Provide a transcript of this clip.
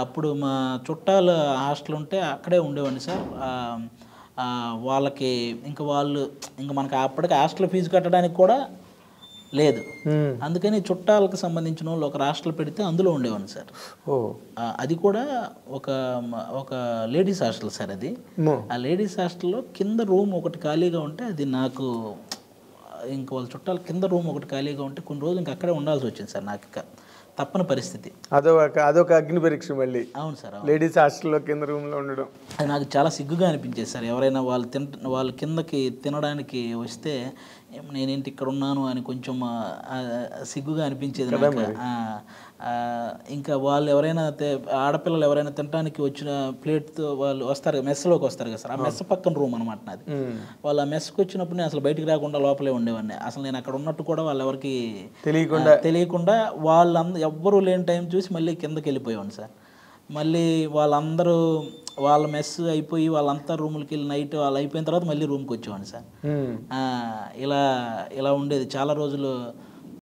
అప్పుడు మా చుట్టాలు హాస్టల్ ఉంటే అక్కడే ఉండేవాడిని సార్. వాళ్ళకి ఇంకా వాళ్ళు ఇంకా మనకి అప్పటికి హాస్టల్ ఫీజు కట్టడానికి కూడా లేదు. అందుకని చుట్టాలకు సంబంధించిన వాళ్ళు ఒక హాస్టల్ పెడితే అందులో ఉండేవాడిని సార్. అది కూడా ఒక ఒక లేడీస్ హాస్టల్ సార్ అది. ఆ లేడీస్ హాస్టల్లో కింద రూమ్ ఒకటి ఖాళీగా ఉంటే అది నాకు ఇంక వాళ్ళ చుట్టాలు కింద రూమ్ ఒకటి ఖాళీగా ఉంటే కొన్ని రోజులు ఇంక అక్కడే ఉండాల్సి వచ్చింది సార్. నాకు ఇక తప్పని పరిస్థితి. అదొక అగ్ని పరీక్ష మళ్ళీ. అవును సార్. లేడీస్ హాస్టల్లో కింద రూమ్లో ఉండడం అది నాకు చాలా సిగ్గుగా అనిపించేది సార్. ఎవరైనా వాళ్ళు కిందకి తినడానికి వస్తే నేనేంటి ఇక్కడ ఉన్నాను అని కొంచెం సిగ్గుగా అనిపించేది నాకు. ఇంకా వాళ్ళు ఎవరైనా ఆడపిల్లలు ఎవరైనా తినడానికి వచ్చిన ప్లేట్తో వాళ్ళు వస్తారు, మెస్లోకి వస్తారు కదా సార్. ఆ మెస్ పక్కన రూమ్ అనమాట నాది. వాళ్ళు ఆ మెస్కి వచ్చినప్పుడు నేను అసలు బయటికి రాకుండా లోపలే ఉండేవాడిని. అసలు నేను అక్కడ ఉన్నట్టు కూడా వాళ్ళు ఎవరికి తెలియకుండా ఎవ్వరూ లేని టైం చూసి మళ్ళీ కిందకి వెళ్ళిపోయేవాడిని సార్. మళ్ళీ వాళ్ళందరూ వాళ్ళ మెస్ అయిపోయి వాళ్ళంతా రూములకి వెళ్ళి నైట్ వాళ్ళు అయిపోయిన తర్వాత మళ్ళీ రూమ్కి వచ్చేవాడిని సార్. ఇలా ఉండేది చాలా రోజులు.